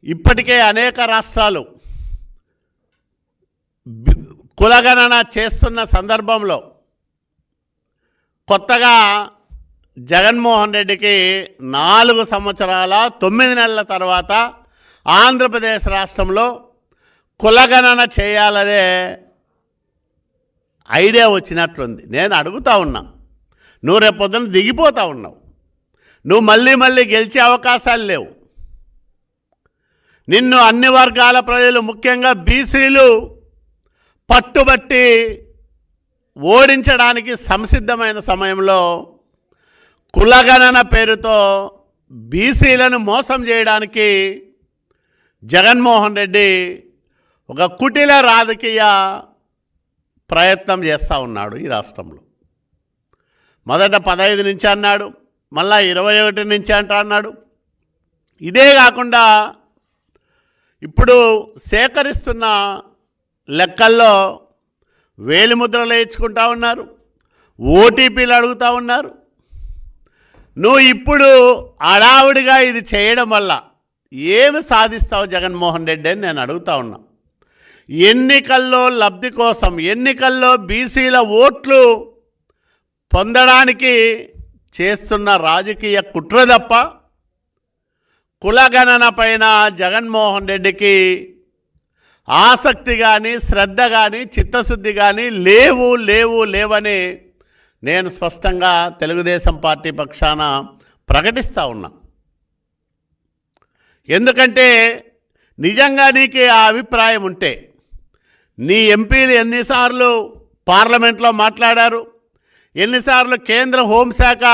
ఇప్పటికే అనేక రాష్ట్రాలు కులగణన చేస్తున్న సందర్భంలో కొత్తగా జగన్మోహన్ రెడ్డికి 4 సంవత్సరాల 9 నెలల తర్వాత ఆంధ్రప్రదేశ్ రాష్ట్రంలో కులగణన చేయాలనే ఐడియా వచ్చినట్లుంది. నేను అడుగుతా ఉన్నా, నువ్వు రేపొద్దున దిగిపోతా ఉన్నావు, నువ్వు మళ్ళీ గెలిచే అవకాశాలు లేవు. నిన్ను అన్ని వర్గాల ప్రజలు ముఖ్యంగా బీసీలు పట్టుబట్టి ఓడించడానికి సంసిద్ధమైన సమయంలో కులగణన పేరుతో బీసీలను మోసం చేయడానికి జగన్మోహన్ రెడ్డి ఒక కుటిల రాజకీయ ప్రయత్నం చేస్తూ ఉన్నాడు ఈ రాష్ట్రంలో. మొదట 15 నుంచి అన్నాడు, మళ్ళా 21 నుంచి అన్నాడు. ఇదే కాకుండా ఇప్పుడు సేకరిస్తున్న లెక్కల్లో వేలిముద్రలు వేయించుకుంటా ఉన్నారు, ఓటీపీలు అడుగుతూ ఉన్నారు. నువ్వు ఇప్పుడు హడావుడిగా ఇది చేయడం వల్ల ఏమి సాధిస్తావు జగన్మోహన్ రెడ్డి అని నేను అడుగుతా ఉన్నా. ఎన్నికల్లో లబ్ధి కోసం, ఎన్నికల్లో బీసీల ఓట్లు పొందడానికి చేస్తున్న రాజకీయ కుట్ర తప్ప కులగణన పైన జగన్మోహన్ రెడ్డికి ఆసక్తి కానీ, శ్రద్ధ కానీ, చిత్తశుద్ధి కానీ లేవని నేను స్పష్టంగా తెలుగుదేశం పార్టీ పక్షాన ప్రకటిస్తూ ఉన్నా. ఎందుకంటే నిజంగా నీకు ఆ అభిప్రాయం ఉంటే నీ ఎంపీలు ఎన్నిసార్లు పార్లమెంట్లో మాట్లాడారు, ఎన్నిసార్లు కేంద్ర హోంశాఖ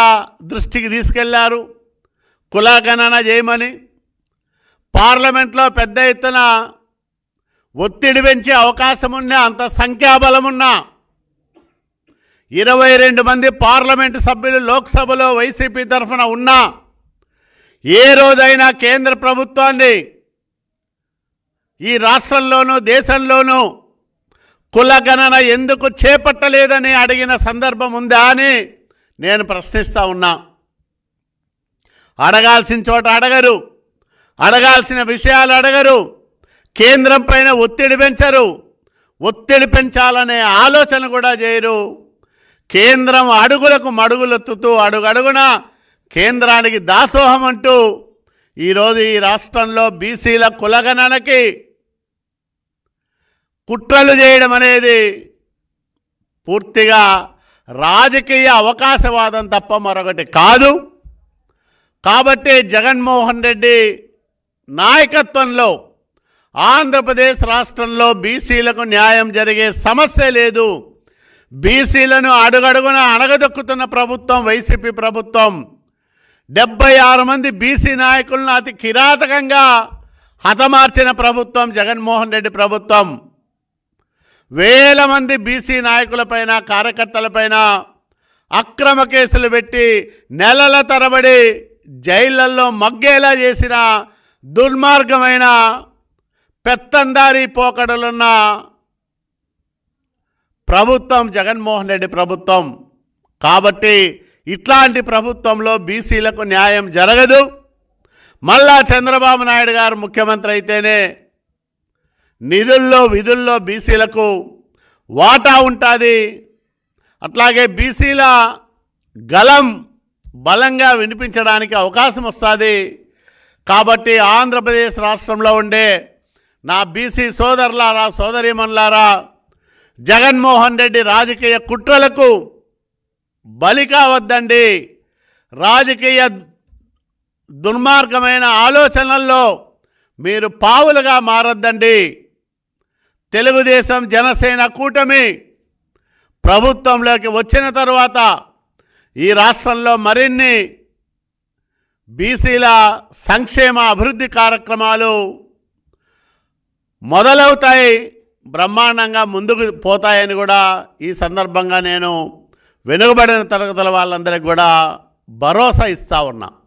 దృష్టికి తీసుకెళ్లారు కులగణన చేయమని. పార్లమెంట్లో పెద్ద ఎత్తున ఒత్తిడి పెంచే అవకాశం ఉన్నా, అంత సంఖ్యాబలమున్నా 22 మంది పార్లమెంటు సభ్యులు లోక్సభలో వైసీపీ తరఫున ఉన్నా ఏ రోజైనా కేంద్ర ప్రభుత్వాన్ని ఈ రాష్ట్రంలోనూ దేశంలోనూ కులగణన ఎందుకు చేపట్టలేదని అడిగిన సందర్భం ఉందా అని నేను ప్రశ్నిస్తూ ఉన్నా. అడగాల్సిన చోట అడగరు, అడగాల్సిన విషయాలు అడగరు, కేంద్రం పైన ఒత్తిడి పెంచరు, ఒత్తిడి పెంచాలనే ఆలోచన కూడా చేయరు. కేంద్రం అడుగులకు మడుగులెత్తుతూ అడుగడుగున కేంద్రానికి దాసోహం అంటూ ఈరోజు ఈ రాష్ట్రంలో బీసీల కులగణనకి కుట్రలు చేయడం అనేది పూర్తిగా రాజకీయ అవకాశవాదం తప్ప మరొకటి కాదు. కాబట్టి జగన్మోహన్ రెడ్డి నాయకత్వంలో ఆంధ్రప్రదేశ్ రాష్ట్రంలో బీసీలకు న్యాయం జరిగే సమస్య లేదు. బీసీలను అడుగడుగున అణగదొక్కుతున్న ప్రభుత్వం వైసీపీ ప్రభుత్వం. 76 మంది బీసీ నాయకులను అతి కిరాతకంగా హతమార్చిన ప్రభుత్వం జగన్మోహన్ రెడ్డి ప్రభుత్వం. వేల మంది బీసీ నాయకులపైన, కార్యకర్తలపైన అక్రమ కేసులు పెట్టి నెలల తరబడి జైళ్లలో మగ్గేలా చేసిన దుర్మార్గమైన పెత్తందారీ పోకడలున్న ప్రభుత్వం జగన్మోహన్ రెడ్డి ప్రభుత్వం. కాబట్టి ఇట్లాంటి ప్రభుత్వంలో బీసీలకు న్యాయం జరగదు. మళ్ళా చంద్రబాబు నాయుడు గారు ముఖ్యమంత్రి అయితేనే నిధుల్లో విధుల్లో బీసీలకు వాటా ఉంటుంది. అట్లాగే బీసీల గలం బలంగా వినిపించడానికి అవకాశం వస్తుంది. కాబట్టి ఆంధ్రప్రదేశ్ రాష్ట్రంలో ఉండే నా బీసీ సోదరులారా, సోదరీమణులారా, జగన్మోహన్ రెడ్డి రాజకీయ కుట్రలకు బలి కావద్దండి. రాజకీయ దుర్మార్గమైన ఆలోచనల్లో మీరు పావులుగా మారొద్దండి. తెలుగుదేశం జనసేన కూటమి ప్రభుత్వంలోకి వచ్చిన తరువాత ఈ రాష్ట్రంలో మరిన్ని బీసీల సంక్షేమ అభివృద్ధి కార్యక్రమాలు మొదలవుతాయి, బ్రహ్మాండంగా ముందుకు పోతాయని కూడా ఈ సందర్భంగా నేను వెనుకబడిన తరగతుల వాళ్ళందరికీ కూడా భరోసా ఇస్తా ఉన్నా.